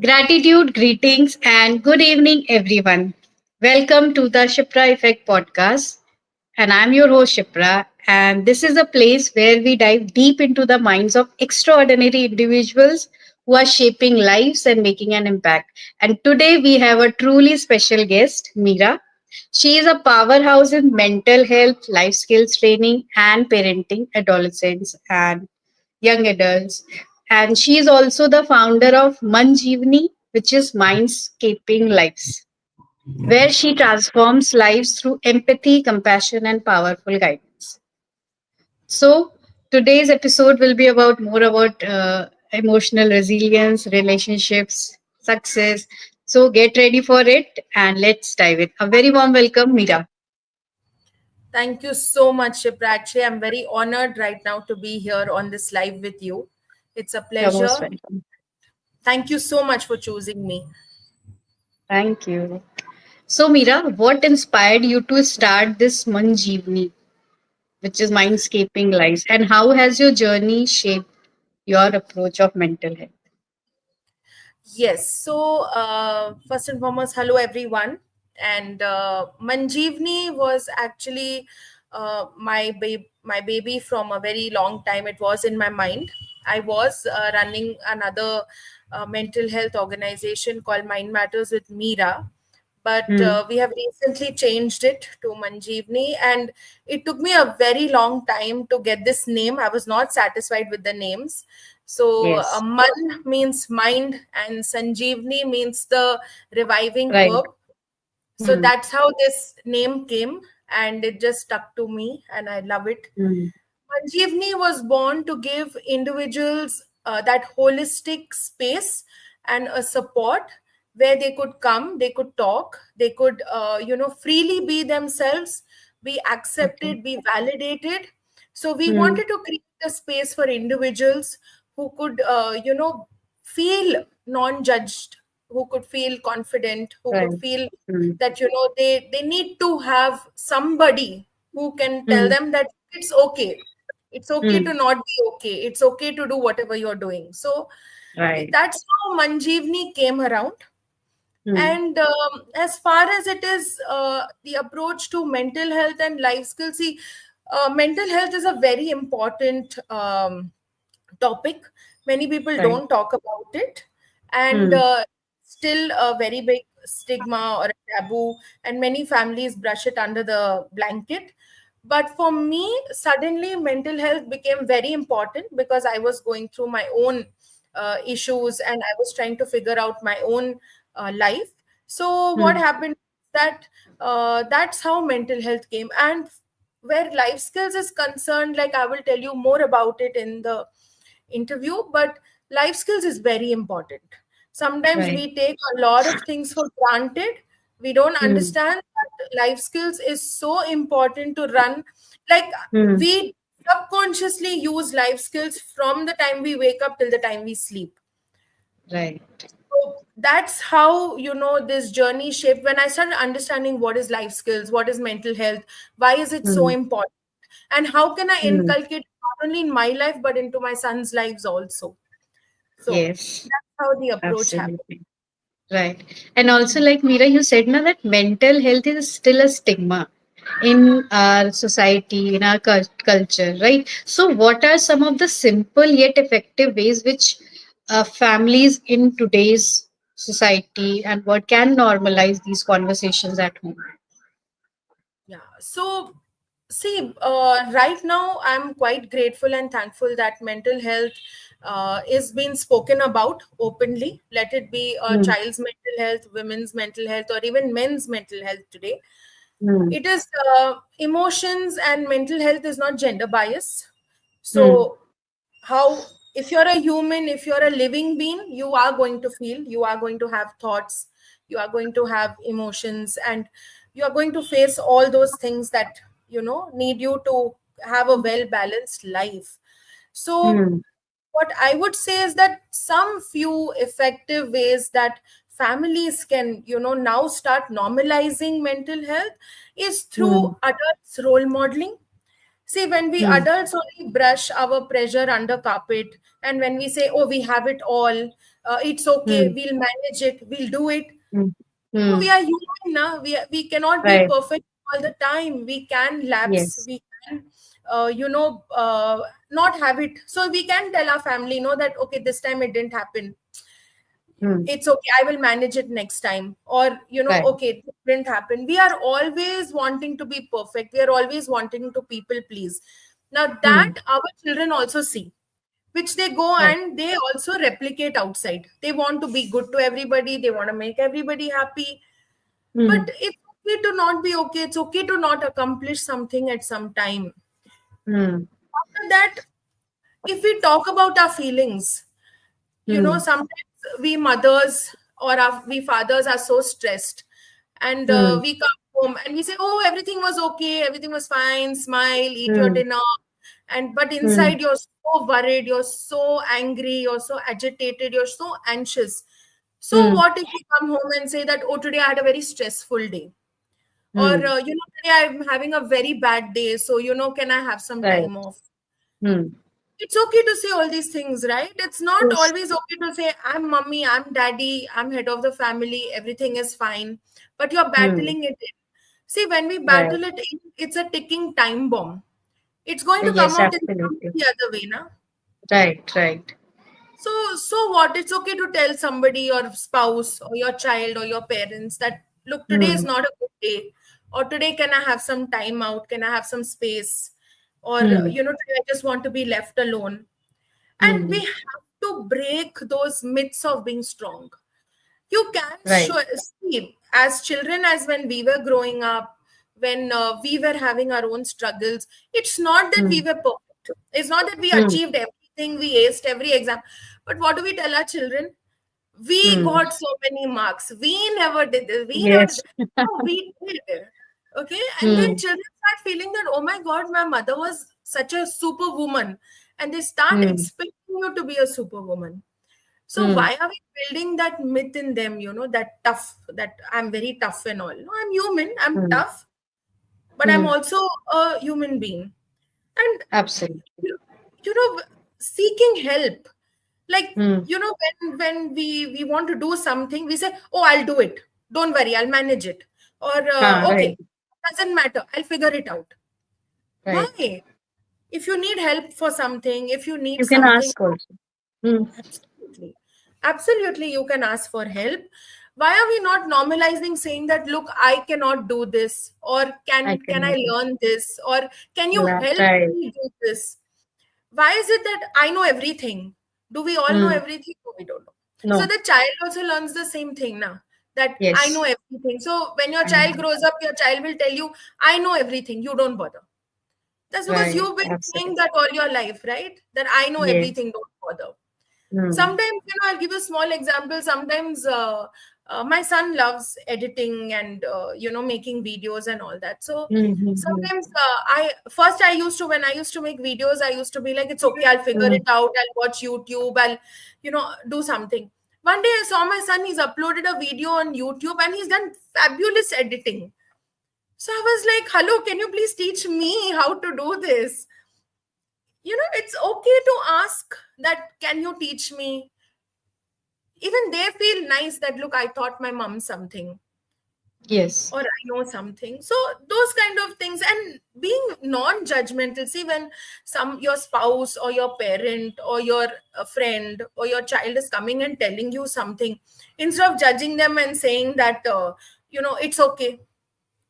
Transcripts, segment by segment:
Gratitude, greetings, and good evening, everyone. Welcome to the Shipra Effect podcast. And I'm your host, Shipra. And this is a place where we dive deep into the minds of extraordinary individuals who are shaping lives and making an impact. And today we have a truly special guest, Meera. She is a powerhouse in mental health, life skills training, and parenting adolescents and young adults. And she is also the founder of Manjeevani, which is Mindscaping Lives, where she transforms lives through empathy, compassion, and powerful guidance. So, today's episode will be about more about emotional resilience, relationships, success. So, get ready for it and let's dive in. A very warm welcome, Meera. Thank you so much, Shipra. Actually, I'm very honored right now to be here on this live with you. It's a You're most pleasure. welcome. Thank you so much for choosing me. Thank you. So, Meera, what inspired you to start this Manjeevani, which is Mindscaping Lives, and how has your journey shaped your approach of mental health? Yes. So, first and foremost, hello everyone. And Manjeevani was actually my baby from a very long time. It was in my mind. I was running another mental health organization called Mind Matters with Meera, but Hmm. we have recently changed it to Manjeevani, and it took me a very long time to get this name. I was not satisfied with the names. So Yes. Man means mind, and Sanjeevani means the reviving Right. herb. So Hmm. that's how this name came, and it just stuck to me, and I love it. Hmm. Manjeevani was born to give individuals that holistic space and a support where they could come, they could talk, they could, freely be themselves, be Okay. accepted, be validated. So we Hmm. wanted to create a space for individuals who could, feel non-judged, who could feel confident, who Right. could feel Hmm. that they need to have somebody who can tell Hmm. them that it's okay Hmm. to not be okay, it's okay to do whatever you're doing. So Right. that's how Manjeevani came around. Hmm. And as far as it is the approach to mental health and life skills, see, mental health is a very important topic. Many people Right. don't talk about it, and Hmm. still a very big stigma or a taboo, and many families brush it under the blanket. But for me, suddenly mental health became very important because I was going through my own issues, and I was trying to figure out my own life. So what Hmm. happened that that's how mental health came. And where life skills is concerned, like I will tell you more about it in the interview, but life skills is very important. Sometimes Right. we take a lot of things for granted. We don't Hmm. understand that life skills is so important to run. Like, Hmm. we subconsciously use life skills from the time we wake up till the time we sleep. Right. So that's how, this journey shaped. When I started understanding what is life skills, what is mental health, why is it so Hmm. important, and how can I Hmm. inculcate it not only in my life but into my son's lives also. So Yes. that's how the approach happened. Absolutely. Right. And also, like Meera, you said now that mental health is still a stigma in our society, in our culture, right? So, what are some of the simple yet effective ways which families in today's society and what can normalize these conversations at home? Yeah. So, see, right now I'm quite grateful and thankful that mental health is being spoken about openly. Let it be a Hmm. child's mental health, women's mental health, or even men's mental health today. Hmm. It is emotions, and mental health is not gender bias. Hmm. So, how, if you're a human, if you're a living being, you are going to feel, you are going to have thoughts, you are going to have emotions, and you are going to face all those things that need you to have a well balanced life. So Hmm. what I would say is that some few effective ways that families can now start normalizing mental health is through Hmm. adults role modeling. See, when we Hmm. adults only brush our pressure under carpet, and when we say, oh, we have it all, it's okay, Hmm. we'll manage it, we'll do it. Hmm. No, Hmm. we are human, na? We cannot be Right. perfect all the time. We can lapse, Yes. we can, not have it. So we can tell our family, no, that, okay, this time it didn't happen. Hmm. It's okay, I will manage it next time. Or, Right. okay, it didn't happen. We are always wanting to be perfect. We are always wanting to people please. Now, that Hmm. our children also see, which they go Right. and they also replicate outside. They want to be good to everybody, they want to make everybody happy. Hmm. But it's okay to not be okay. It's okay to not accomplish something at some time. Hmm. After that, if we talk about our feelings, Hmm. sometimes we mothers or we fathers are so stressed, and Hmm. we come home and we say, oh, everything was okay, everything was fine, smile, eat your Hmm. dinner. And but Hmm. inside you're so worried, you're so angry, you're so agitated, you're so anxious. So Hmm. what if you come home and say that, oh, today I had a very stressful day, or Hmm. today I'm having a very bad day, so can I have some Right. time off? Hmm. It's okay to say all these things, right? It's not Yes. always okay to say, I'm mommy, I'm daddy, I'm head of the family, everything is fine, but you're Hmm. battling it in. See, when we Right. battle it in, it's a ticking time bomb. It's going to come Yes, out in some absolutely. the other way, na? Right. Right. So what? It's okay to tell somebody, your spouse or your child or your parents, that look, today is Hmm. not a good day, or today can I have some time out? Can I have some space? Or Hmm. today I just want to be left alone. And we Hmm. have to break those myths of being strong. You can Right. see, as children, as when we were growing up, when we were having our own struggles, it's not that we Hmm. were perfect. It's not that we Hmm. achieved everything, we aced every exam. But what do we tell our children? We Hmm. got so many marks, we never did this, we never did Yes. that. No, we did. Okay. And then Hmm. children start feeling that, oh my god, my mother was such a superwoman, and they start Hmm. expecting you to be a superwoman. So Hmm. why are we building that myth in them, that tough, that I'm very tough and all? No, I'm human, I'm Hmm. tough, but I'm Hmm. also a human being. And Absolutely. you you know, seeking help. Like, Hmm. when we want to do something, we say, oh, I'll do it. Don't worry, I'll manage it. Or Right. okay, doesn't matter, I'll figure it out. Right. Why? If you need help for something, if you need You can something, ask also. Hmm. absolutely. Absolutely, you can ask for help. Why are we not normalizing saying that, look, I cannot do this, or I can I can. learn this, or can you help Right. me do this? Why is it that I know everything? Do we all know Hmm. everything? No, we don't know. So No. the child also learns the same thing now, that I know Yes. everything. So when your I child know. grows up, your child will tell you, I know everything, you don't bother. That's because Right. you've been saying Absolutely. that all your life, right? That I know Yes. everything, don't bother. Hmm. Sometimes, I'll give a small example. Sometimes my son loves editing and making videos and all that. So Hmm. Hmm. Hmm. sometimes I used to, when I used to make videos, I used to be like, it's okay, I'll figure Hmm. it out, I'll watch YouTube, I'll do something. One day I saw my son, he's uploaded a video on YouTube and he's done fabulous editing. So I was like, hello, can you please teach me how to do this? It's okay to ask that, can you teach me? Even they feel nice that, look, I taught my mom something, Yes. or I know something. So those kind of things, and being non-judgmental. See, when your spouse or your parent or your friend or your child is coming and telling you something, instead of judging them and saying that, it's okay,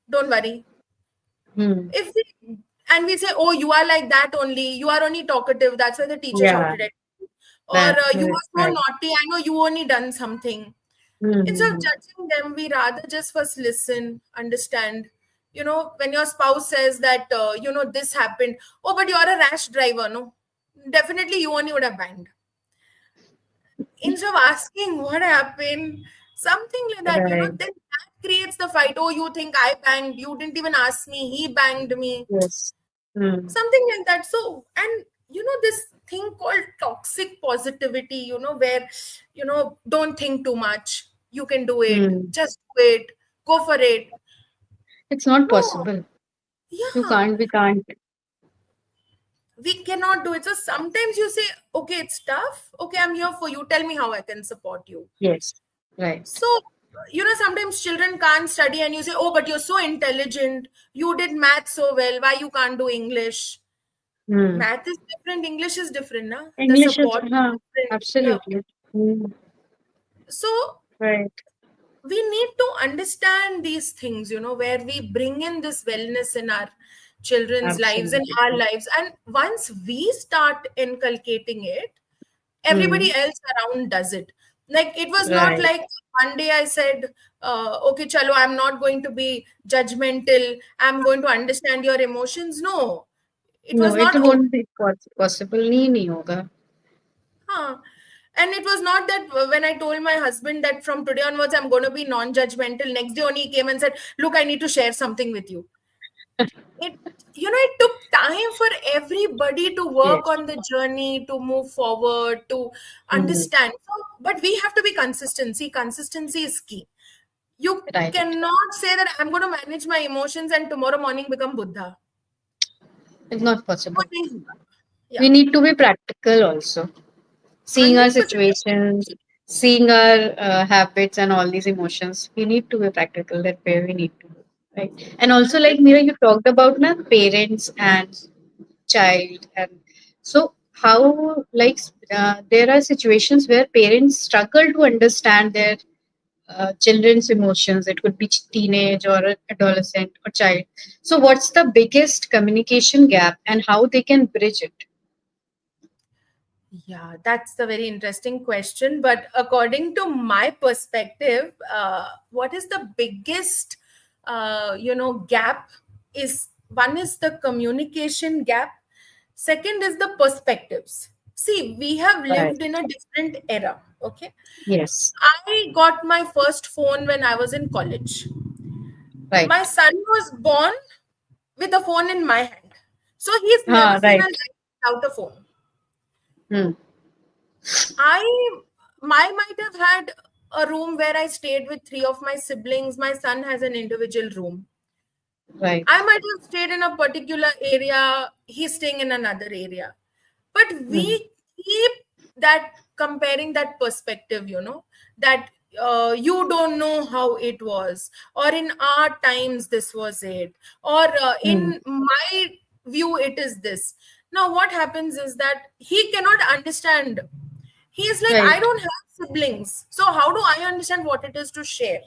don't worry. Hmm. If we, and we say, oh, you are like that only, you are only talkative, that's why the teacher Yeah. shouted at you. Or That you is were so right. naughty, I know you only done something. Hmm. Instead Hmm. of Hmm. judging them, we rather just first listen, understand. When your spouse says that, this happened, oh, but you're a rash driver, no, definitely you only would have banged. Instead of asking what happened, something like that, Right. then that creates the fight. Oh, you think I banged, you didn't even ask me, he banged me, Yes. Hmm. something like that. So, and this thing called toxic positivity, where don't think too much, you can do it, Hmm. just do it, go for it. It's not No. possible. You Yeah. can't. We can't. We cannot do it. So sometimes you say, okay, it's tough. Okay, I'm here for you. Tell me how I can support you. Yes. Right. So, sometimes children can't study and you say, oh, but you're so intelligent. You did math so well. Why you can't do English? Hmm. Math is different. English is different. Na? The English is, support is different. Yeah. absolutely. Hmm. So Right. we need to understand these things, where we bring in this wellness in our children's lives and Absolutely. our lives. And once we start inculcating it, Hmm. everybody else around does it. Like, it was not Right. like one day I said, okay, chalo, I'm not going to be judgmental. I'm going to understand your emotions. No, it No, was it not. won't be possible. नहीं होगा. Huh. And it was not that when I told my husband that from today onwards I'm going to be non-judgmental. Next day only he came and said, "Look, I need to share something with you." It it took time for everybody to work Yes. on the journey, to move forward, to Hmm. understand. So, but we have to be consistent. See, consistency is key. You Right. cannot say that I'm going to manage my emotions and tomorrow morning become Buddha. It's not वो possible. नहीं होगा. We Yeah, need to be practical also. Seeing our 100%. situations, seeing our habits and all these emotions, we need to be practical. That way we need to, right? And also, like 100. Meera, you talked about na parents and child, and so how like there are situations where parents struggle to understand their children's emotions. It could be teenage or adolescent or child. So, what's the biggest communication gap, and how they can bridge it? Yeah, that's the very interesting question. But according to my perspective, what is the biggest, gap is one is the communication gap. Second is the perspectives. See, we have Right. lived in a different era. Okay. Yes. I got my first phone when I was in college. Right. My son was born with a phone in my hand. So he's never seen a Right. life without a phone. Hmm. I might have had a room where I stayed with three of my siblings. My son has an individual room. Right. I might have stayed in a particular area. He's staying in another area. But Hmm. we keep that comparing that perspective, that you don't know how it was, or in our times this was it, or Hmm. in my view it is this. Now what happens is that he cannot understand. He is like, I Right. don't have siblings, so how do I understand what it is to share?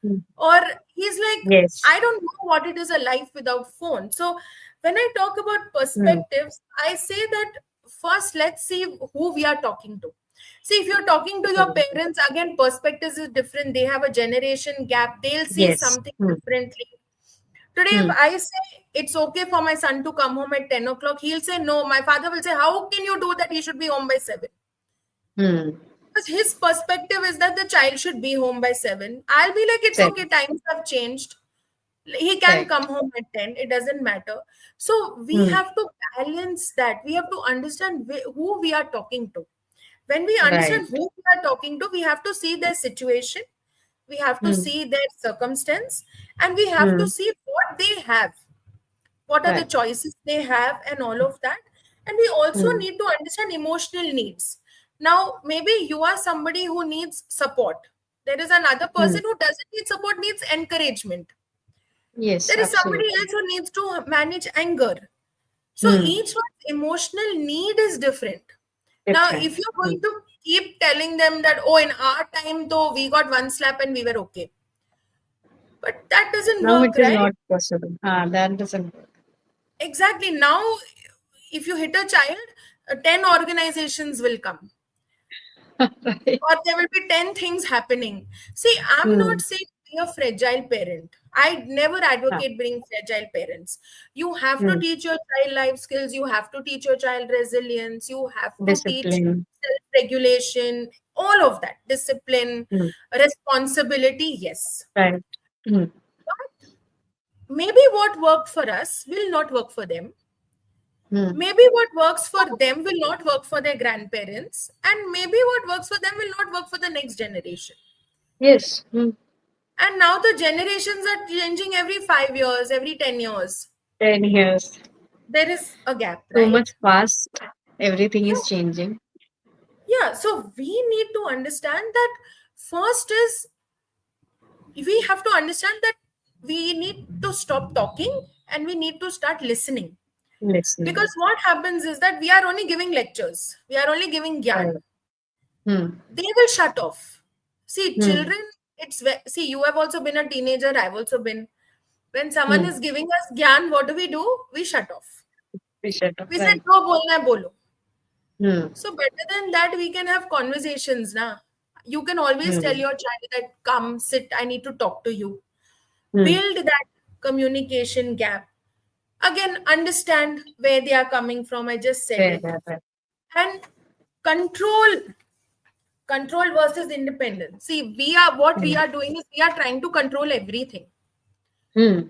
Hmm. Or he's like, Yes. I don't know what it is a life without phone. So when I talk about Hmm. perspectives, I say that first let's see who we are talking to. See, if you're talking to your Absolutely. parents, again perspectives is different. They have a generation gap, they'll see Yes. something Hmm. differently. Today if Hmm. I say it's okay for my son to come home at 10 o'clock, he'll say no. My father will say, how can you do that? He should be home by 7. Hmm. Because his perspective is that the child should be home by 7. I'll be like, it's okay, Seven. times have changed. He can Right. come home at 10, it doesn't matter. So we Hmm. have to balance that. We have to understand who we are talking to. When we Right. understand who we are talking to, we have to see their situation, we have to Hmm. see their circumstance, and we have to Hmm. see what they have, what are the Right. choices they have, and all of that. And we also Hmm. need to understand emotional needs. Now maybe you are somebody who needs support, there is another Hmm. person who doesn't need support, needs encouragement. Yes. There is somebody Absolutely. else who needs to manage anger. So Hmm. each one's emotional need is different. Now Different. if you're Hmm. going to keep telling them that, oh, in our time though we got one slap and we were okay, but that doesn't Now it work, is right? not possible. Ah, that doesn't work. Exactly. Now if you hit a child, 10 organizations will come, Right. or there will be 10 things happening. See, I'm Hmm. not saying be a fragile parent. I never Ah. advocate being fragile parents. You have to Hmm. teach your child life skills, you have to teach your child resilience, you have to teach Discipline. self regulation, all of that, discipline, Hmm. responsibility, yes. Right. Hmm. But maybe what worked for us will not work for them. Hmm. Maybe what works for them will not work for their grandparents, and maybe what works for them will not work for the next generation. Yes. Hmm. And now the generations are changing every 5 years, every 10 years. 10 years. there is a gap, So much right? fast. Everything Yeah. is changing. Yeah, so we need to understand that first is we have to understand that we need to stop talking and we need to start listening. Because Listening. what happens is that we are only giving lectures, we are only giving gyan. Right. Hmm. They will shut off. See, Hmm. children, see, you have also been a teenager, I've also been. When someone Hmm. is giving us gyan, what do? We shut off. We shut up. We say, Right. jo bolna hai, bolo. Hmm. So better than that, we can have conversations, na. You can always tell Hmm. your child that come, sit, I need to talk to you. Hmm. Build that communication gap. Again, understand where they are coming from. I just said Right. it. Right. Right. And control, control versus independence. See, we are what we Hmm. are doing is we are trying to control everything. Hmm.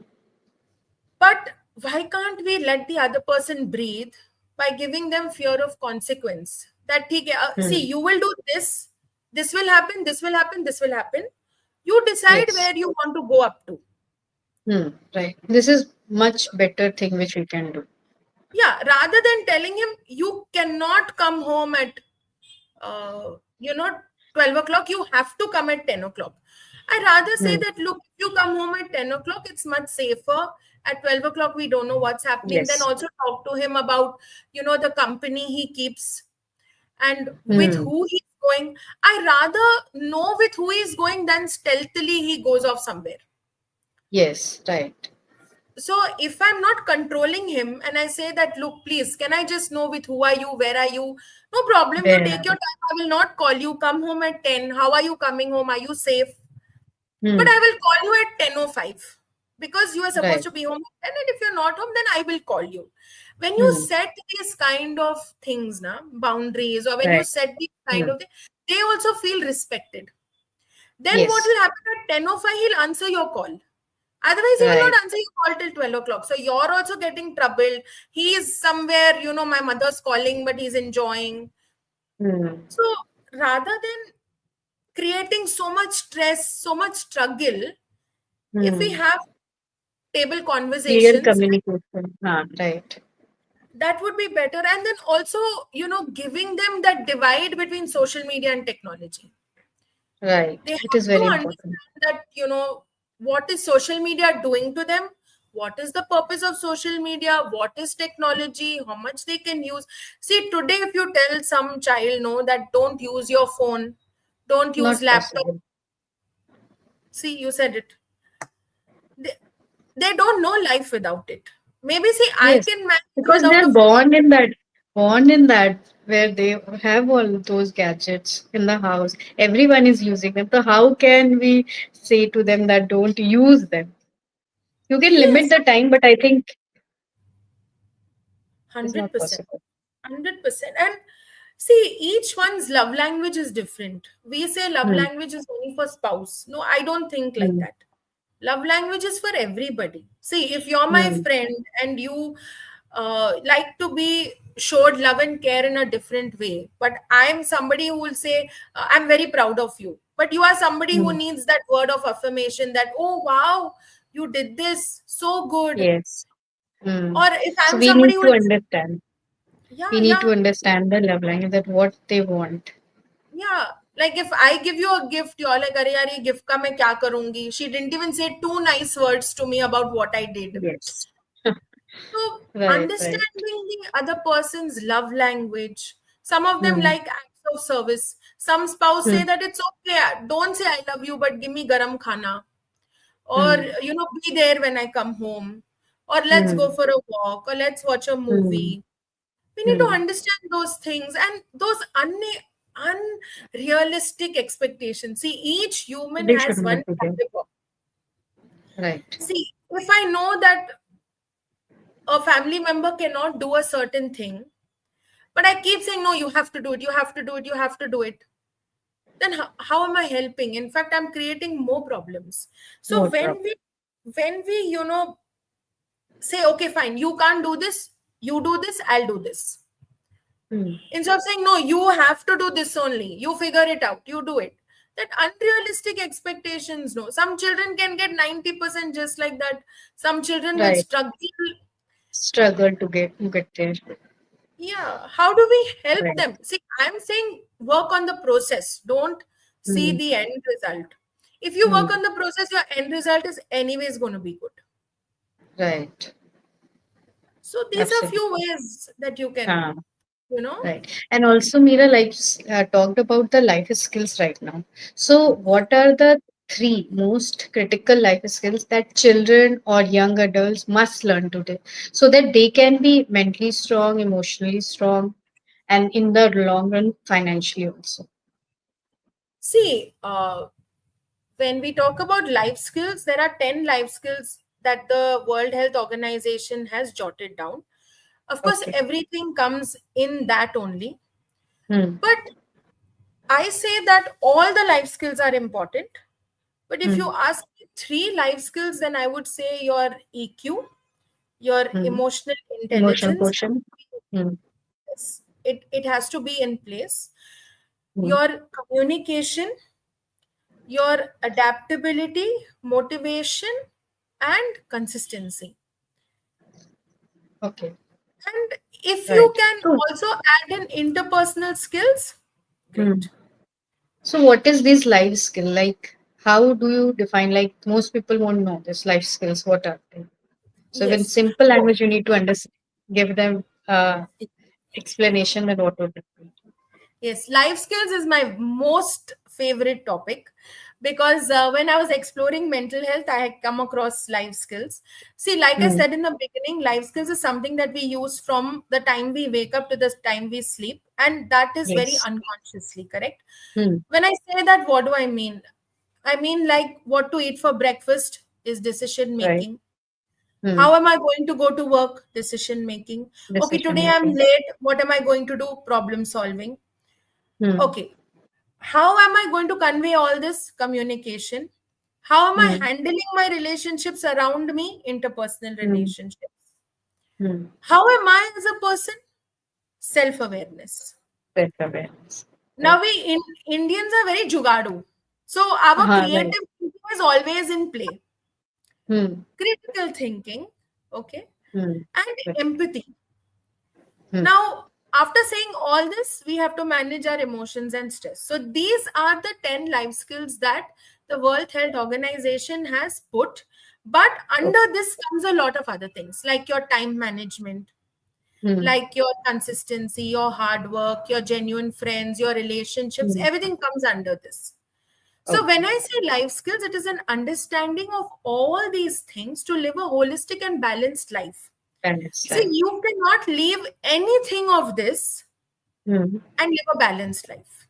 But why can't we let the other person breathe by giving them fear of consequence? That see, Hmm. you will do this will happen, this will happen, this will happen. You decide Yes. where you want to go up to. Hmm. Right. This is much better thing which we can do. Yeah, rather than telling him you cannot come home at you know 12 o'clock, you have to come at 10 o'clock. I rather say Hmm. that look, if you come home at 10 o'clock, it's much safer. At 12 o'clock, we don't know what's happening. Then Yes. also talk to him about the company he keeps and with Hmm. who he's going. I rather know with who he's going than stealthily he goes off somewhere. Yes. Right. So if I'm not controlling him and I say that, look, please, can I just know with who are you, where are you? No problem, you There. take your time. I will not call you. Come home at 10. How are you coming home? Are you safe? But Hmm. I will call you at 10:05 because you are supposed Right. to be home at 10. And if you're not home, then I will call you. When you Hmm. set these kind of things, boundaries, or when you Right. set these kind Hmm. of things, they also feel respected. Then what Yes. will happen at 10:05? He'll answer your call. Otherwise, he will Right. not answer your call till 12 o'clock. So you're also getting troubled. He is somewhere, my mother's calling, but he's enjoying. Hmm. So rather than creating so much stress, so much struggle, if we Hmm. have table Clear conversations, communication. Right. that would be better. And then also, giving them that divide between social media and technology. Right. They It is have to very important. understand that what is social media doing to them, what is the purpose of social media, what is technology, how much they can use. See, today if you tell some child no, that don't use your phone, don't use Not laptop. possible. See, you said it. They don't know life without it. Maybe see, I Yes. can manage Because without they're a phone. born in that where they have all those gadgets in the house. Everyone is using them. So how can we say to them that don't use them? You can limit Yes, the time, but I think it's not 100%. possible. 100%. And see, each one's love language is different. We say love Hmm. language is only for spouse. No, I don't think like Hmm. that. Love language is for everybody. See, if you're my Hmm. friend and you like to be showed love and care in a different way, but I'm somebody who will say, I'm very proud of you. But you are somebody who Hmm. needs that word of affirmation that, oh, wow, you did this so good. Yes. Hmm. Or if So I'm we somebody need who to will, understand. yeah, We need to yeah. understand the love language that what they want. Yeah, like if I give you a gift, you're like, "Arey yaar, ye gift ka main kya karungi?" She didn't even say two nice words to me about what I did. Yes. So Right. Right. understanding the other person's love language. Some of them Hmm. like acts of service. Some spouse say Hmm. that it's okay. Don't say I love you, but give me garam khana. Or Hmm. be there when I come home. Or let's go Hmm. for a walk. Or let's watch a Hmm. movie. We need to Hmm. understand those things and those unrealistic expectations. See, each human They should has not one be there. caliber. Right. See, if I know that a family member cannot do a certain thing, but I keep saying, no, you have to do it, you have to do it, you have to do it, then how am I helping? In fact, I'm creating more problems. So More when we say, okay, fine, you can't do this, you do this, I'll do this. problem. Instead of saying, no, you have to do this only, you figure it out, you do it. That unrealistic expectations, no. Some children can get 90% just like that. Some children will Right. struggle struggle to get there. Yeah, how do we help Right. them? See, I'm saying work on the process, don't see Hmm. the end result. If you work Hmm. on the process, your end result is anyways going to be good. Right. So these are Absolutely. few ways that you can, Ah, you know. right. And also, Meera, like talked about the life skills right now. So, what are the three most critical life skills that children or young adults must learn today so that they can be mentally strong, emotionally strong, and in the long run, financially also? See, when we talk about life skills, there are 10 life skills that the World Health Organization has jotted down. Of course, Okay. everything comes in that only. Hmm. But I say that all the life skills are important. But if you Hmm. ask me three life skills, then I would say your EQ, your Hmm. emotional Emotional intelligence, quotient. Hmm. it has to be in place. Hmm. Your communication, your adaptability, motivation, and consistency. Okay. And if Right. you can So, also add in interpersonal skills, hmm. great. So what is this life skill? Like, how do you define? Like, most people won't know this life skills. What are they? So, in Yes. simple So, language, you need to understand, give them explanation that what would it be. yes, life skills is my most favorite topic because when I was exploring mental health, I had come across life skills. See, like I Hmm. said in the beginning, life skills is something that we use from the time we wake up to the time we sleep, and that is very Yes. unconsciously correct. Hmm. When I say that, what do I mean? I mean, like what to eat for breakfast is decision Right. making. Hmm. How am I going to go to work? Decision making. Okay, Decision today I'm making. late. What am I going to do? Problem solving. Hmm. Okay, how am I going to convey all this? Communication. How am I Hmm. handling my relationships around me? Interpersonal Hmm. relationships. Hmm. How am I as a person? Self awareness. Self awareness. Now, Right. Indians are very jugadu. So, our Right. creative thinking is always in play. Hmm. Critical thinking, okay, Hmm. and Right. empathy. Hmm. Now, after saying all this, we have to manage our emotions and stress. So, these are the 10 life skills that the World Health Organization has put. But under Okay. this comes a lot of other things like your time management, Hmm. like your consistency, your hard work, your genuine friends, your relationships, Hmm. everything comes under this. So, when Okay. I say life skills, it is an understanding of all these things to live a holistic and balanced life. And it's See, right. you cannot leave anything of this Hmm. and live a balanced life.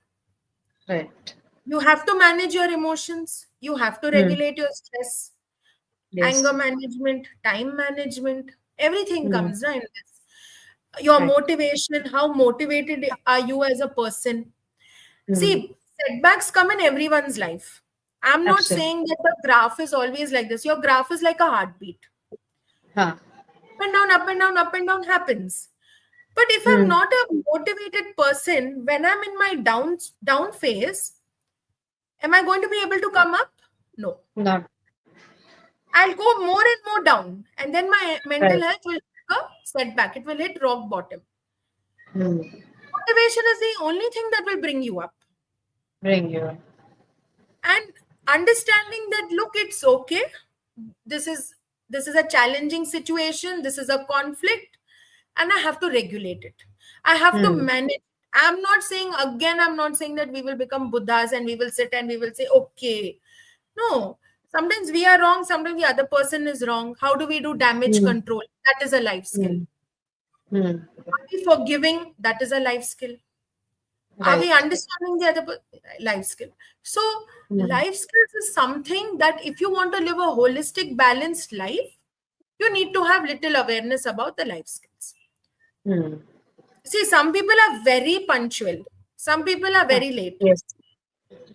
Right. You have to manage your emotions, you have to Hmm. regulate your stress, anger Yes. management, time management, everything Hmm. comes right in this. Your Right. motivation, how motivated are you as a person? Hmm. See, setbacks come in everyone's life. I'm not Absolutely. saying that the graph is always like this. Your graph is like a heartbeat. Huh. Up and down, up and down, up and down happens. But if I'm Hmm. not a motivated person, when I'm in my down phase, am I going to be able to come up? No. Not I'll go more and more down, and then my mental right. health will take a setback. It will hit rock bottom. Hmm. Motivation is the only thing that will bring you up. Bring you. And understanding that look, it's okay. This is this is a challenging situation. This is a conflict, and I have to regulate it. I have to Hmm. manage. I'm not saying again. I'm not saying that we will become Buddhas and we will sit and we will say okay. No, sometimes we are wrong, sometimes the other person is wrong. How do we do damage Hmm. control? That is a life skill. Hmm. Hmm. Are we forgiving? That is a life skill. Are we Right. understanding the other life skill? So, Hmm. life skills is something that if you want to live a holistic, balanced life, you need to have little awareness about the life skills. Hmm. See, some people are very punctual, some people are Ah, very late. yes.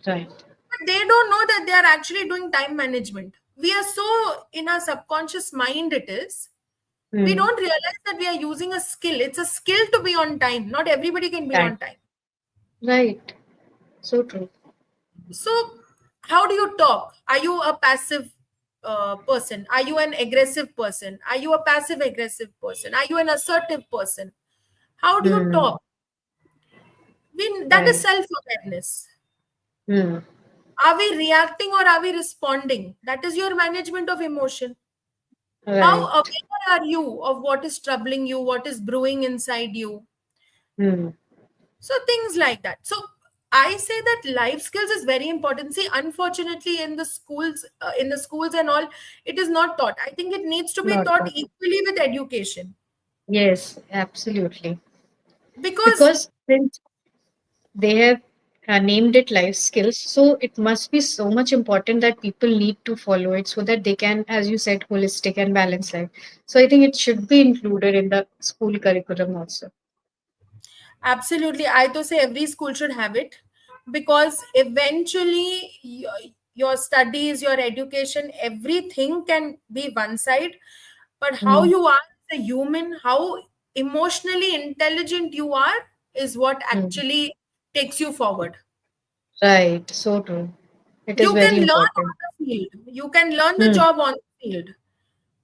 Right. But they don't know that they are actually doing time management. We are so in our subconscious mind, it is. We Hmm. don't realize that we are using a skill. It's a skill to be on time. Not everybody can be Right. on time. Right. So true. So, how do you talk? Are you a passive? person? Are you an aggressive person? Are you a passive aggressive person? Are you an assertive person? How do you Hmm. talk? That is Right. self awareness. Hmm. Are we reacting or are we responding? That is your management of emotion. How Right. aware are you of what is troubling you, what is brewing inside you? Hmm. So things like that. So I say that life skills is very important. See, unfortunately, in the schools and all, it is not taught. I think it needs to be Not taught that. equally with education, Yes, absolutely. because Because since they have named it life skills, so it must be so much important that people need to follow it so that they can, as you said, holistic and balanced life. So I think it should be included in the school curriculum also. absolutely, I to say every school should have it, because eventually your studies, your education, everything can be one side, but how Hmm. you are as a human, how emotionally intelligent you are, is what Hmm. actually takes you forward. Right. So true. It is You can very learn on important. the field, you can learn the Hmm. job on the field,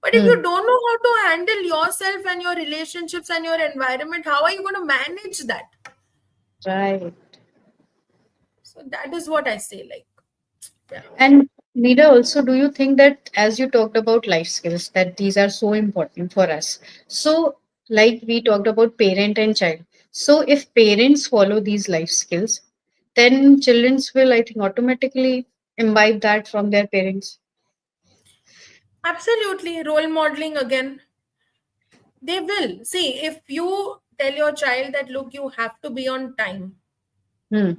but if Hmm. you don't know how to handle yourself and your relationships and your environment, how are you going to manage that? Right. So that is what I say, like, yeah. And Meera, also, do you think that as you talked about life skills, that these are so important for us? So, like we talked about parent and child. So, if parents follow these life skills, then childrens will, I think, automatically imbibe that from their parents. Absolutely, role modeling again. They will. See, if you tell your child that, look, you have to be on time, Hmm.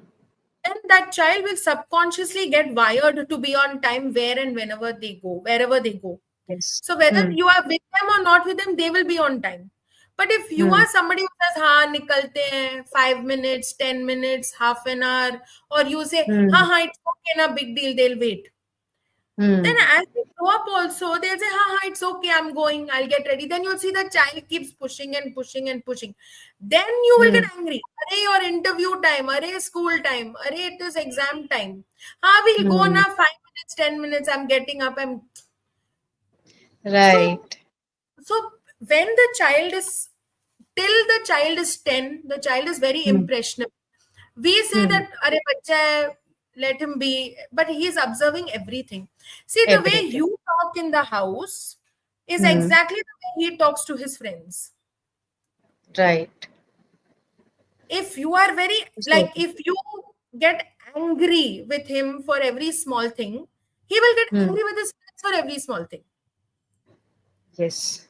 then that child will subconsciously get wired to be on time where and whenever they go, wherever they go. Yes. So whether Hmm. you are with them or not with them, they will be on time. But if you Hmm. are somebody who says, "Ha, nikalte hain, 5 minutes, 10 minutes, half an hour," or you say, "Ha, Hmm. ha, it's okay, na big deal, they'll wait." Then Hmm. as they grow up also, they'll say, "Ha, ha, it's okay, I'm going, I'll get ready." Then you'll see the child keeps pushing and pushing and pushing. Then you will Hmm. get angry. Arey, your interview time, arey, school time, arey, it is exam time. Ha, we'll go Hmm. na 5 minutes, 10 minutes, I'm getting up. So Right. so when the child is till the child is 10, the child is very Hmm. impressionable. We say Hmm. that are bacha hai, let him be, but he is observing everything. See, the way Everything. you talk in the house is Hmm. exactly the way he talks to his friends. Right. If you are very, So like, if you get angry with him for every small thing, he will get hmm. angry with his friends for every small thing. Yes.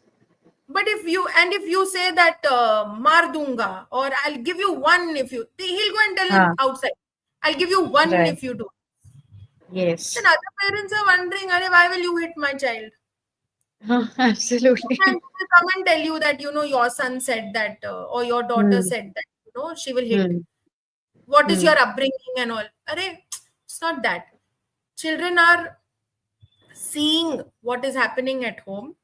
But if you say that, mar dunga, or I'll give you one if you, he'll go and tell him Ah, outside, I'll give you one right. if you do. Then Yes. other parents are wondering, "Arey, why will you hit my child?" Absolutely. And they will come and tell you that, your son said that, or your daughter Hmm. said that, she will hit. Hmm. What is Hmm. your upbringing and all? Arey, it's not that. Children are seeing what is happening at home.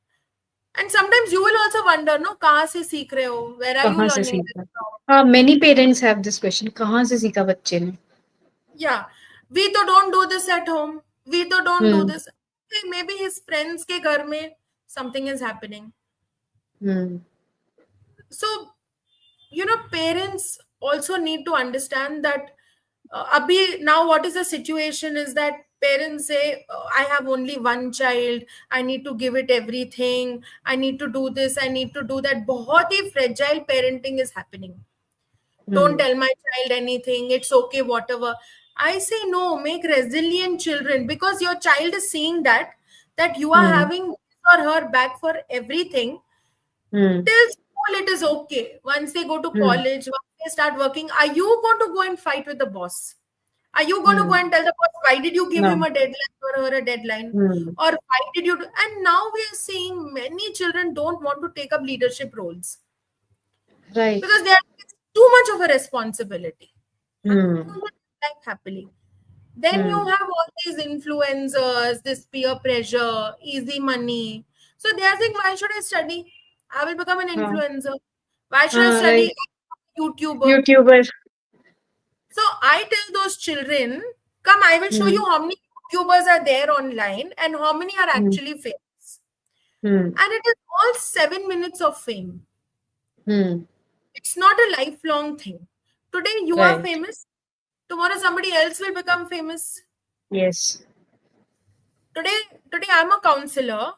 And sometimes you will also wonder, no, kahan se seekh rahe ho? Where are you कहाँ से learning this सीखा? from? हाँ, many parents have this question. कहाँ से सीखा बच्चे ने? Yeah, we to don't do this at home. We to don't do Hmm. this. Okay, maybe his friends ke ghar mein something is happening. Hmm. So, parents also need to understand that, abhi, now what is the situation is that parents say, I have only one child, I need to give it everything, I need to do this, I need to do that. बहुत ही fragile parenting is happening. Don't Hmm. tell my child anything, it's okay, whatever. I say no, make resilient children, because your child is seeing that you are Hmm. having his or her back for everything. Hmm. Till school it is okay. Once they go to Hmm. college, once they start working, are you going to go and fight with the boss? Are you going to go Hmm. and tell the boss, why did you give him No. a deadline or her a deadline? Hmm. Or why did you do? And now we are seeing many children don't want to take up leadership roles Right. because they are, it's too much of a responsibility. I Hmm. want to live happily. Then you Hmm. have all these influencers, this peer pressure, easy money. So they are saying, why should I study? I will become an हाँ. influencer. Why should I हाँ, study? right. I'm a YouTuber. YouTuber. So I tell those children, come, I will show Hmm. you how many YouTubers are there online and how many are Hmm. actually famous. Hmm. And it is all 7 minutes of fame. Hmm. It's not a lifelong thing. Today you are Right. famous, tomorrow somebody else will become famous. Yes. Today, today I'm a counselor.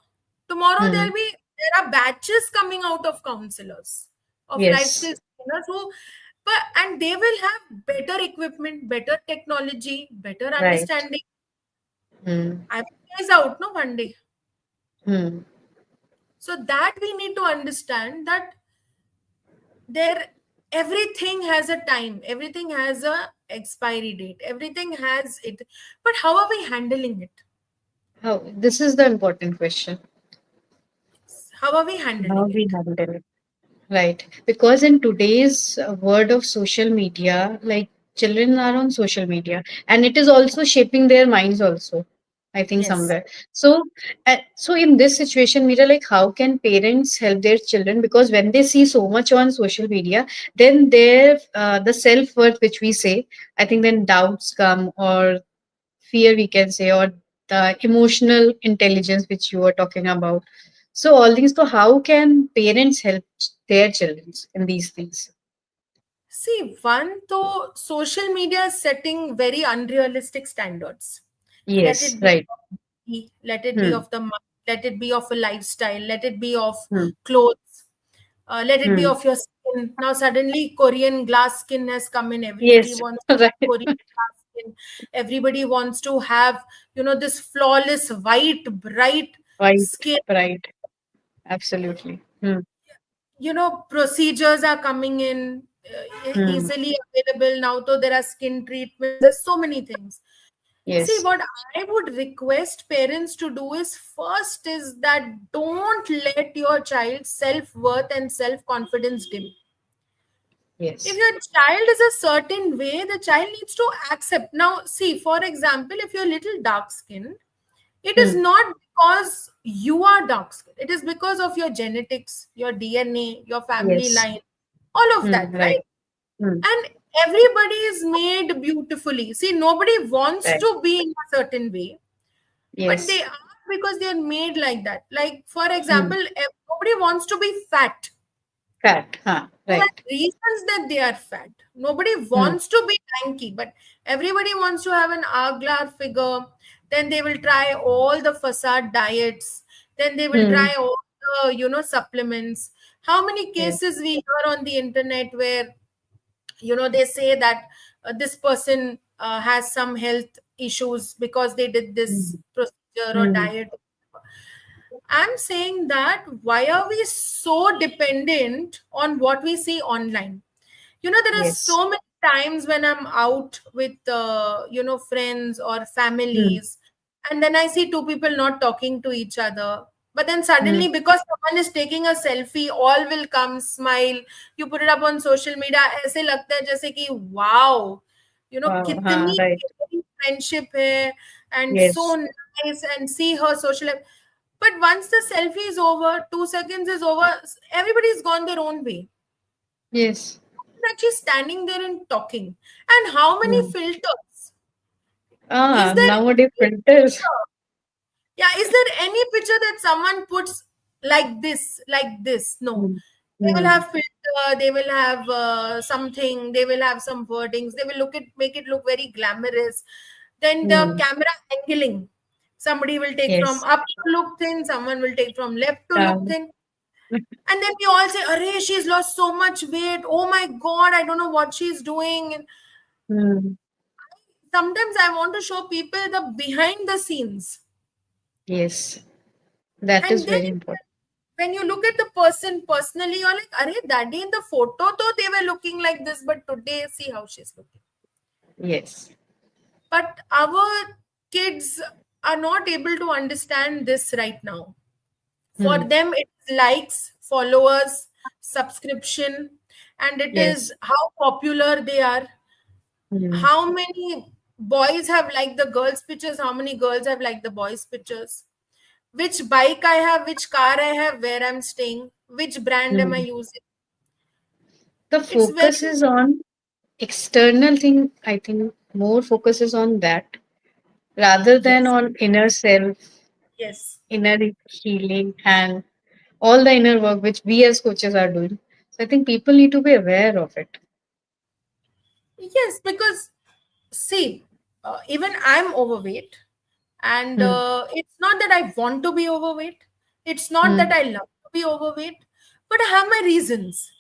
Tomorrow Hmm. there are batches coming out of counselors, of life Yes. skills trainers who, but and they will have better equipment, better technology, better Right. understanding. Hmm. I will phase out no one day. Hmm. So that we need to understand that there everything has a time, everything has a expiry date, everything has it. But how are we handling it? How? This is the important question. How are we How handling we it? handle it. Right. Because in today's world of social media, like children are on social media and it is also shaping their minds also, I think Yes. somewhere. So, so in this situation, Meera, like how can parents help their children? Because when they see so much on social media, then their, the self-worth, which we say, I think then doubts come or fear we can say or the emotional intelligence which you were talking about, so all these, so how can parents help their children in these things? See, one, though, social media is setting very unrealistic standards. Let Yes, it be, right. let it be Hmm. of the mind, let it be of a lifestyle, let it be of Hmm. clothes, let it be Hmm. of your skin. Now, suddenly, Korean glass skin has come in. Everybody Yes. wants Right. Korean glass skin. Everybody wants to have, this flawless, white, bright Right. skin. Right. Absolutely. Hmm. Procedures are coming in Hmm. easily available now, though there are skin treatments, there's so many things. See, Yes. what I would request parents to do is, first is that don't let your child's self-worth and self-confidence dim. If Yes. your child is a certain way, the child needs to accept. Now, see, for example, if you're a little dark skinned, it is Hmm. not because you are dark skinned. It is because of your genetics, your DNA, your family Yes. line, all of Hmm. that, Right. right? Hmm. And everybody is made beautifully. See, nobody wants Right. to be in a certain way, but they Yes. are because they are made like that. Like, for Hmm. example, nobody wants to be fat. Fat. Huh. There are Right. reasons that they are fat. Nobody Hmm. wants to be lanky, but everybody wants to have an hourglass figure. Then they will try all the facade diets. Then they will Hmm. try all the, supplements. How many Yes. cases we hear on the internet where, they say that this person has some health issues because they did this Hmm. procedure or Hmm. diet. I'm saying that why are we so dependent on what we see online? There are Yes. so many times when I'm out with, friends or Hmm. families, and then I see two people not talking to each other. But then Hmm. suddenly, because someone is taking a selfie, all will come, smile. You put it up on social media, ऐसे लगता है जैसे कि wow, Wow. Huh. कितनी Right. giving friendship है, and so Yes. nice, and see her social life. But once the selfie is over, 2 seconds is over, everybody's gone their own way. Yes. That she's standing there and talking. And how many Hmm. filters? Is there Nowadays any filters. picture? Yeah, is there any picture that someone puts like this, like this? No. Hmm. They will Hmm. have filter, they will have something, they will have some wordings, they will make it look very glamorous. Then the Hmm. camera angling. Somebody will take from Yes. up to look thin, someone will take from left to look Um, thin. And then we all say, Array, she's lost so much weight. Oh my God, I don't know what she's doing. And hmm. sometimes I want to show people the behind the scenes. Yes. That is And then very important. when you look at the person personally, you're like, Array, that day in the photo, though they were looking like this, but today, see how she's looking. Yes. But our kids are not able to understand this right now. For Hmm. them, it's likes, followers, subscription, and it is Yes. how popular they are. Hmm. How many boys have liked the girls' pictures? How many girls have liked the boys' pictures? Which bike I have, which car I have, where I'm staying, which brand am I Hmm. using? The It's very, focus is on external thing. I think more focus is on that. rather than Yes. on inner self, Yes. inner healing, and all the inner work which we as coaches are doing. So I think people need to be aware of it. Yes, because see, even I'm overweight, and Hmm. it's not that I want to be overweight. It's not that Hmm. I love to be overweight, but I have my reasons,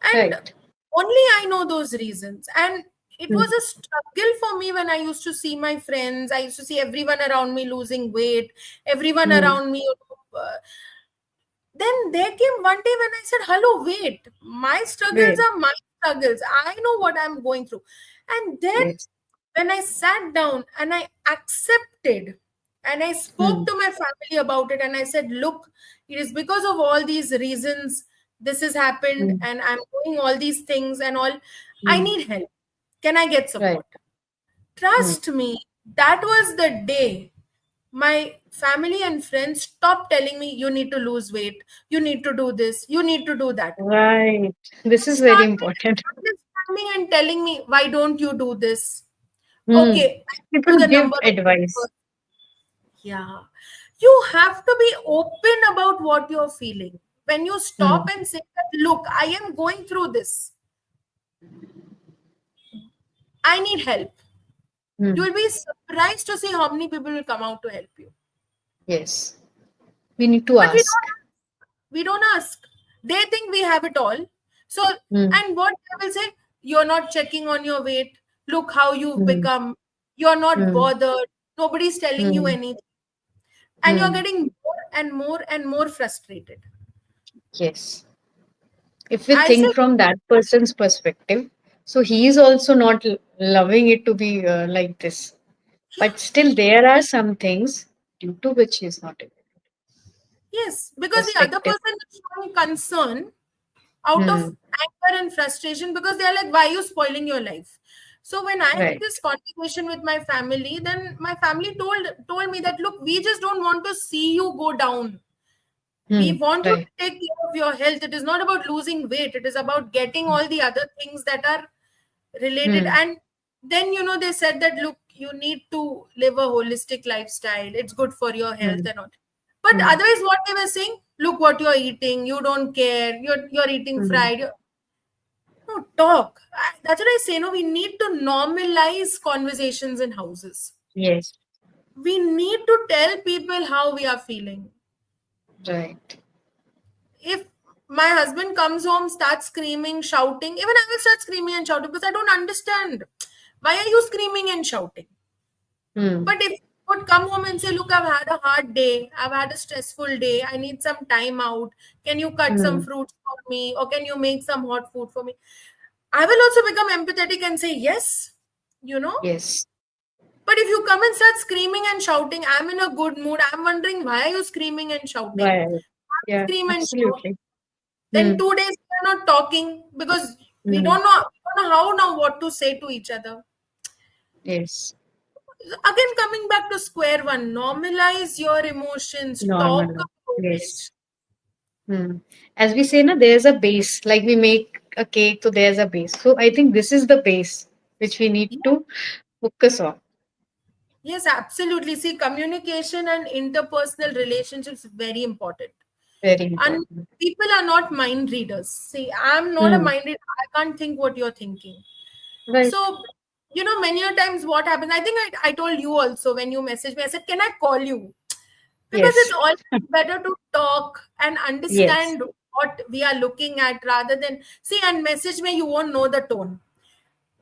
and Right. only I know those reasons. And it Hmm. was a struggle for me when I used to see my friends. I used to see everyone around me losing weight, everyone Hmm. around me. Then there came one day when I said, "Hello, wait, my struggles Great. are my struggles. I know what I'm going through." And then Yes. when I sat down and I accepted and I spoke Hmm. to my family about it, and I said, "Look, it is because of all these reasons this has happened, Hmm. and I'm doing all these things and all. I Hmm. need help. Can I get Right. support?" Hmm. Trust me, that was the day my family and friends stopped telling me, "You need to lose weight, you need to do this, you need to do that." Right. This They is very started important. understanding and telling me, "Why don't you do this?" Hmm. Okay, I People call the give number of this advice. person. Yeah. You have to be open about what you're feeling. When you stop Hmm. and say that, "Look, I am going through this. I need help." Hmm. You'll be surprised to see how many people will come out to help you. Yes. We need to But ask. we don't ask. They think we have it all. So, Hmm. and what they will say, "You're not checking on your weight. Look how you've Hmm. become. You're not Hmm. bothered. Nobody's telling you Hmm. anything." And you're Hmm. getting more and more and more frustrated. Yes. If we I say, think from that person's perspective, so he is also not loving it to be like this. But still, there are some things due to which he is not able. yes, because the other Perspective. person is showing concern out of Hmm. anger and frustration, because they're like, "Why are you spoiling your life?" So when I had Right. this conversation with my family, then my family told me that, "Look, we just don't want to see you go down. We Hmm. want you Right. to take care of your health. It is not about losing weight. It is about getting all the other things that are related." Hmm. And then, they said that, "Look, you need to live a holistic lifestyle. It's good for your health Hmm. and all." But Hmm. otherwise, what they were saying, "Look what you're eating. You don't care. You're eating Hmm. fried." No, talk. That's what I say. No, we need to normalize conversations in houses. Yes. We need to tell people how we are feeling. Right. If my husband comes home, starts screaming, shouting, even I will start screaming and shouting because I don't understand. Why are you screaming and shouting? Hmm. But if you would come home and say, "Look, I've had a hard day, I've had a stressful day, I need some time out. Can you cut some Hmm. fruits for me? Or can you make some hot food for me?" I will also become empathetic and say yes, you know. Yes. But if you come and start screaming and shouting, "I'm in a good mood," I'm wondering, why are you screaming and shouting? Right. Yeah. Scream and shout. Absolutely. Then Hmm. 2 days we're not talking because Hmm. we don't know how now what to say to each other. Yes. Again, coming back to square one, normalize your emotions, talk Normal. about it. Yes. Hmm. As we say, na, there's a base. Like we make a cake, so there's a base. So I think this is the base which we need Yeah. to focus on. Yes, absolutely. See, communication and interpersonal relationships very important. Very And important. people are not mind readers. See, I'm not a Hmm. mind reader. I can't think what you're thinking. Right. So, many a times what happens, I think I told you also when you messaged me, I said, "Can I call you?" Because it's Yes. always better to talk and Yes. understand what we are looking at rather than see and message me, you won't know the tone.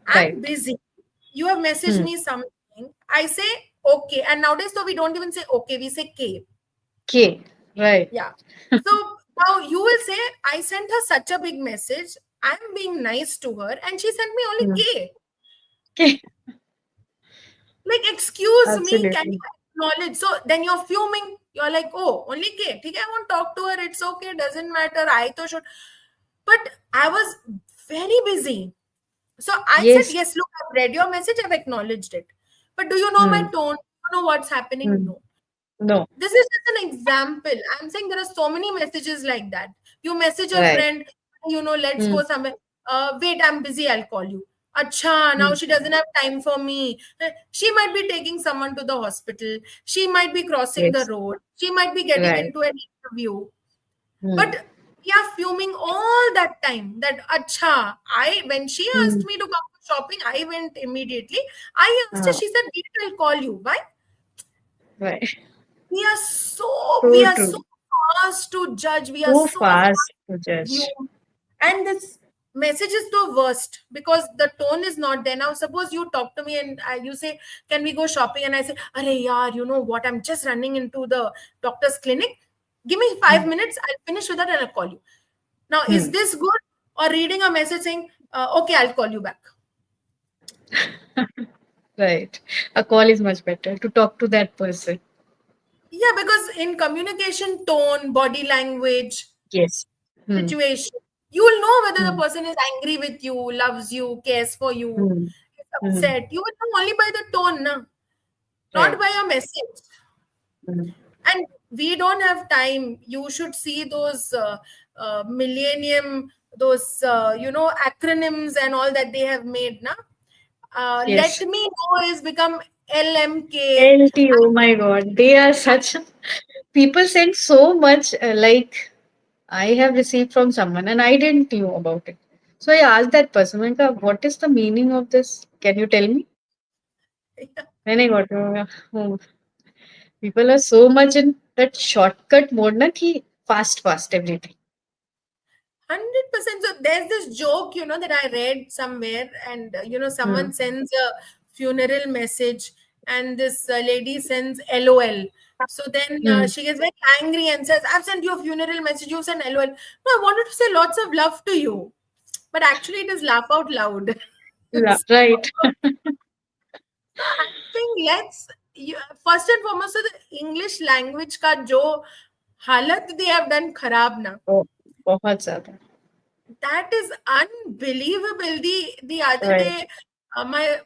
I'm Right. busy. You have messaged Hmm. me something. I say okay. And nowadays, so we don't even say okay, we say K. Okay. Right. Yeah. So now you will say, "I sent her such a big message. I'm being nice to her, and she sent me only Hmm. K." Okay. Like, excuse me, can Absolutely. you acknowledge? So then you're fuming. You're like, "Oh, only K. Okay, I won't talk to her. It's okay. Doesn't matter. I to should." But I was very busy. So I said, Yes. "Yes, look, I've read your message. I've acknowledged it. But do you know my Hmm. tone? Do you know what's happening?" Hmm. No. No. This is just an example. I'm saying there are so many messages like that. You message a Right. friend, "Let's Hmm. go somewhere. Wait, I'm busy. I'll call you." Acha, now Hmm. she doesn't have time for me. She might be taking someone to the hospital. She might be crossing the Yes. road. She might be getting Right. into an interview. Hmm. But we are fuming all that time that acha, I when she Hmm. asked me to come for shopping, I went immediately. I asked her, Ah, she said, wait, I'll call you. Why? right. We So are so true. fast to judge. We are So so fast fast to to judge. assume. And this message is the worst because the tone is not there. Now, suppose you talk to me and you say, can we go shopping? And I say, Arey yaar, you know what? I'm just running into the doctor's clinic. Give me Hmm. 5 minutes. I'll finish with that and I'll call you. Now, is Hmm. this good? Or reading a message saying, okay, I'll call you back. Right. A call is much better to talk to that person. Yeah, because in communication, tone, body language, Yes. Hmm. situation, you will know whether the Hmm. person is angry with you, loves you, cares for you, Hmm. is Hmm. upset. You will know only by the tone, na? Not by Right. a message. Hmm. And we don't have time. You should see those millennium, those acronyms and all that they have made, na? Let Yes. me know is become LMK. LT, oh my God. They are such. People send so much, like I have received from someone and I didn't know about it. So I asked that person, like, what is the meaning of this? Can you tell me? Then I got to know, oh, people are so much in that shortcut mode, na, ki fast everything. 100%. So there's this joke, that I read somewhere, and Hmm. someone sends a funeral message, and this lady sends LOL. So then Hmm. she gets very angry and says, I've sent you a funeral message, you sent LOL. No, I wanted to say lots of love to you, but actually it is laugh out loud. Right. So I think first and foremost, so the English language ka jo halat they have done kharab na. Oh, बहुत ज़्यादा. That is unbelievable. The other Right. day,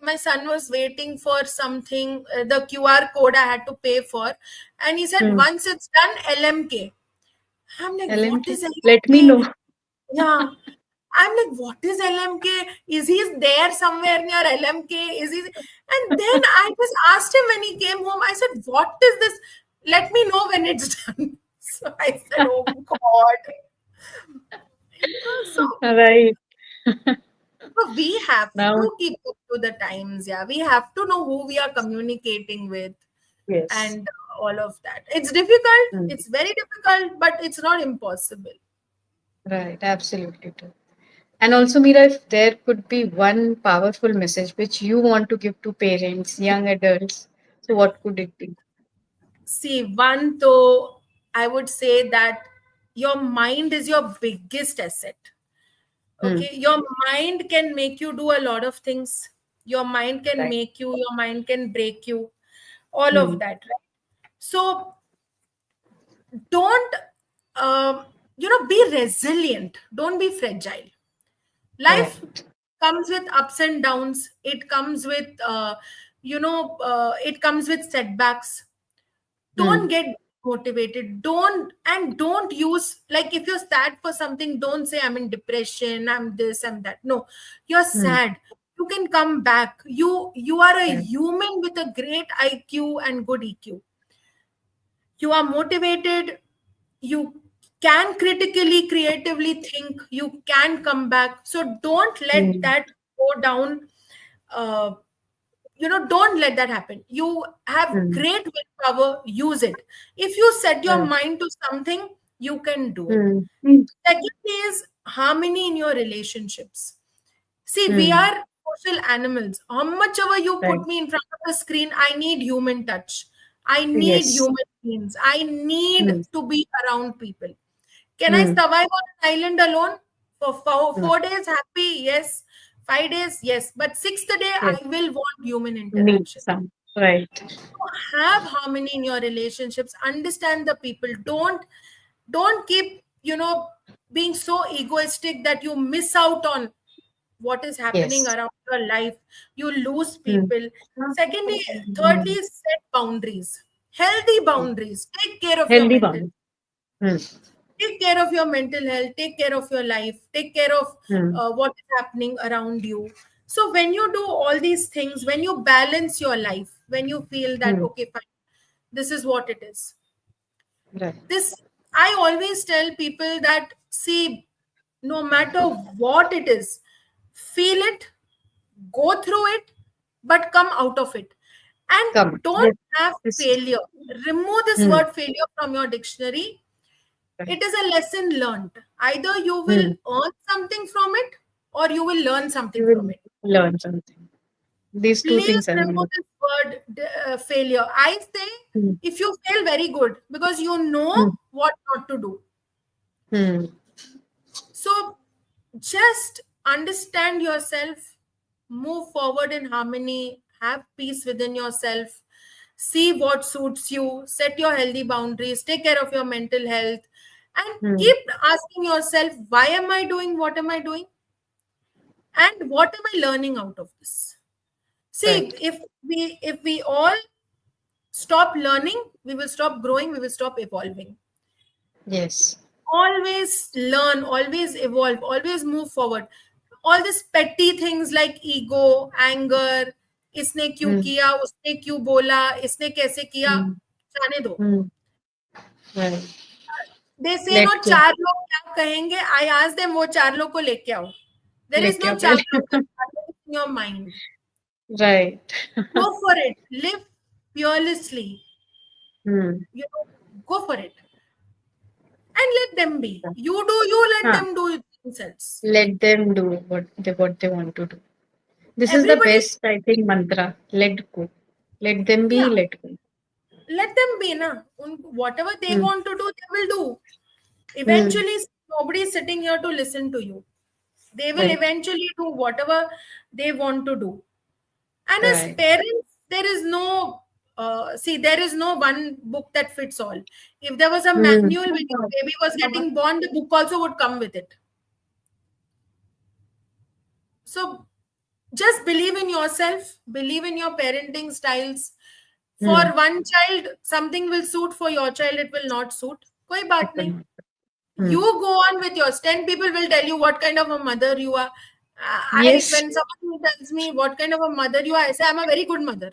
my son was waiting for something, the QR code I had to pay for, and he said, Hmm. once it's done, LMK. I'm like, what LMK. is Let me LMK? know. Yeah. I'm like, what is LMK? Is he there somewhere near LMK? Is he? And then I just asked him when he came home, I said, what is this? Let me know when it's done. So I said, oh God. So Right. but we have Now, to keep up to the times. Yeah, we have to know who we are communicating with yes. and all of that. It's difficult. Hmm. It's very difficult, but it's not impossible. Right. Absolutely true. And also, Meera, if there could be one powerful message which you want to give to parents, young adults, so what could it be? See, one though, I would say that your mind is your biggest asset. Hmm. Okay, your mind can make you do a lot of things. Your mind can Right. make you. Your mind can break you. All Hmm. of that, right? So don't be resilient, don't be fragile. Life Right. comes with ups and downs. It comes with it comes with setbacks. Don't Hmm. get motivated. Don't use, like, if you're sad for something, don't say I'm in depression, I'm this, I'm that. No, you're Hmm. sad, you can come back. You are a Right. human with a great IQ and good EQ. You are motivated, you can critically creatively think, you can come back. So don't let Hmm. that go down. uh, don't let that happen. You have Hmm. great willpower, use it. If you set your Right. mind to something, you can do it. Hmm. Hmm. Second is harmony in your relationships. See, we Hmm. are social animals. How much ever you Right. put me in front of the screen, I need human touch. I need Yes. human beings. I need Hmm. to be around people. Can I Hmm. survive on an island alone for No. 4 days? Happy? Yes. 5 days? Yes. But sixth day, Yes. I will want human Need interaction. some. Right. Have harmony in your relationships. Understand the people. Don't keep being so egoistic that you miss out on what is happening Yes. around your life. You lose Hmm. people. Secondly, thirdly, Hmm. set boundaries, healthy boundaries. Take care of your Healthy mental. bound. Hmm. Take care of your mental health. Take care of your life. Take care of Hmm. what is happening around you. So when you do all these things, when you balance your life, when you feel that, Hmm. okay, fine, this is what it is. Right. This, I always tell people that, see, no matter what it is, feel it, go through it, but come out of it. And Come. don't This, have this. failure. Remove this Hmm. word failure from your dictionary. Right. It is a lesson learned. Either you will Hmm. earn something from it or you will learn something You from will it. learn something. These two Please things are remove more. this word failure. I say, Hmm. if you fail, very good, because you know Hmm. what not to do. Hmm. So just understand yourself, move forward in harmony, have peace within yourself, see what suits you, set your healthy boundaries, take care of your mental health, and Hmm. keep asking yourself, why am I doing what am I doing? And what am I learning out of this? Right. See, if we all stop learning, we will stop growing, we will stop evolving. Yes. Always learn, always evolve, always move forward. All these petty things like ego, anger, इसने क्यों Hmm. किया, उसने क्यों बोला, इसने कैसे किया, Hmm. जाने दो. Hmm. Right. They say no, Let go. चार लोग क्या कहेंगे, I ask them, वो चार लोग को लेके आओ. There is लेके no आओ चार पहले. लोग, the चार लोग is in your mind. Right. Go for it, live fearlessly, Hmm. you know, go for it, and let them be. You do you, let Huh. them do it themselves. Let them do what they want to do. This is the Everybody, best, I think, mantra. Let go. Let them yeah, be. Let go. let them be na. Whatever they Hmm. want to do, they will do. Hmm. Eventually, nobody is sitting here to listen to you. They will Right. eventually do whatever they want to do. And as Right. parents, there is no see, there is no one book that fits all. If there was a Hmm. manual when your baby was getting born, the book also would come with it. So just believe in yourself, believe in your parenting styles. For Hmm. one child, something will suit, for your child, it will not suit. Koi It baat will nahi. not. You Hmm. go on with yours. 10 people will tell you what kind of a mother you are. I Yes, When someone tells me what kind of a mother you are, I say I'm a very good mother.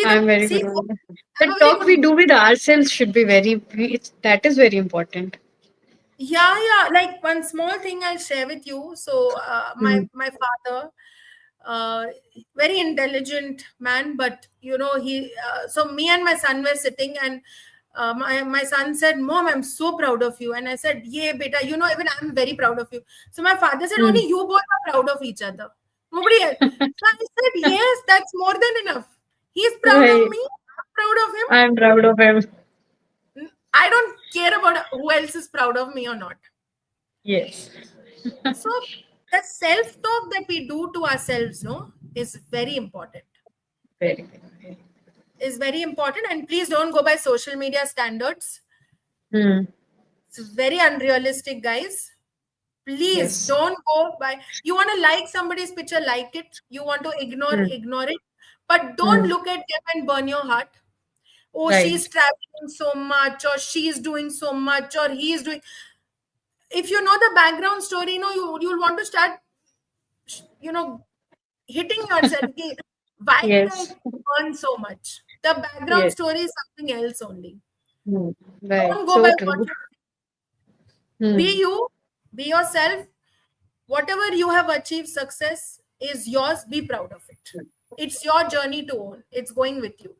I'm very See, good on that. I'm The a very talk good we mother. do with ourselves should be that is very important. Yeah. Like one small thing I'll share with you. So Hmm. my father, uh, very intelligent man, but he. So me and my son were sitting, and my son said, "Mom, I'm so proud of you." And I said, "Yeah, beta. Even I'm very proud of you." So my father said, Hmm. "Only you both are proud of each other. Nobody else." So I said, "Yes, that's more than enough. He's proud of Right. me. I'm proud of him. I'm proud of him. I don't care about who else is proud of me or not." Yes. So the self-talk that we do to ourselves, no, is very important. Very, very. Is very important, and please don't go by social media standards. Hmm. It's very unrealistic, guys. Please Yes. don't go by. You want to like somebody's picture, like it. You want to Hmm. ignore it. But don't Hmm. look at them and burn your heart. Oh, Right. she's traveling so much, or she's doing so much, or he's doing. If you know the background story, you'll want to start, you know, hitting yourself. "Ki, why did I Yes. earn so much?" The background Yes. story is something else only. Hmm. Right. Don't go So by what true. you be Hmm. you, be yourself. Whatever you have achieved, success is yours. Be proud of it. It's your journey to own. It's going with you.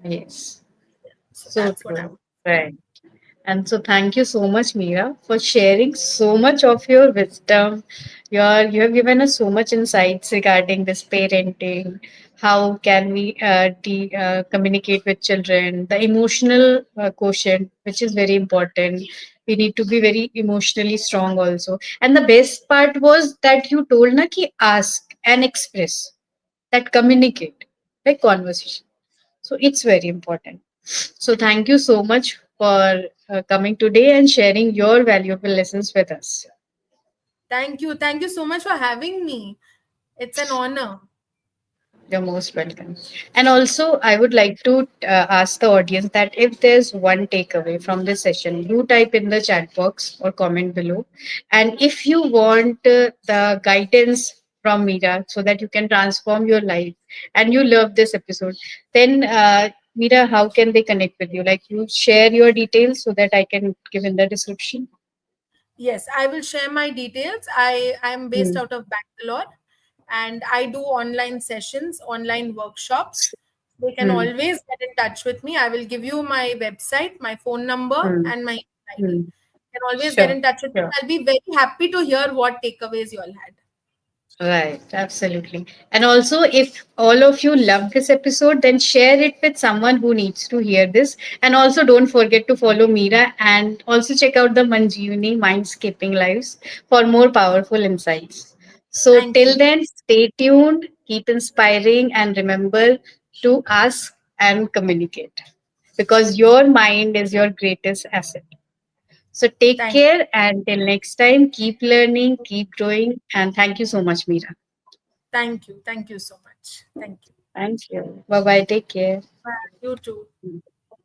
Yes. So So that's what I true. would. Right. And so thank you so much, Meera, for sharing so much of your wisdom. You have given us so much insights regarding this parenting. How can we communicate with children? The emotional quotient, which is very important. We need to be very emotionally strong also. And the best part was that you told na ki ask and express, that communicate, like conversation. So it's very important. So thank you so much for coming today and sharing your valuable lessons with us. Thank you. Thank you so much for having me. It's an honor. You're most welcome. And also, I would like to ask the audience that if there's one takeaway from this session, do type in the chat box or comment below. And if you want the guidance from Meera so that you can transform your life and you love this episode, then Meera, how can they connect with you? Like you share your details so that I can give in the description. Yes, I will share my details. I'm based Hmm. out of Bangalore, and I do online sessions, online workshops. They can Hmm. always get in touch with me. I will give you my website, my phone number, Hmm. and my email ID. Hmm. You can always get Sure. in touch with me. Sure. I'll be very happy to hear what takeaways you all had. Right, absolutely. And also, if all of you love this episode, then share it with someone who needs to hear this. And also, don't forget to follow Meera and also check out the Manjeevani Mindscaping Lives for more powerful insights. So, Thank till you. then, stay tuned, keep inspiring, and remember to ask and communicate because your mind is your greatest asset. So, take Thank care and till next time, keep learning, keep growing, and thank you so much, Meera. Thank you. Thank you so much. Thank you. Thank you. Bye bye. Take care. Bye. You too.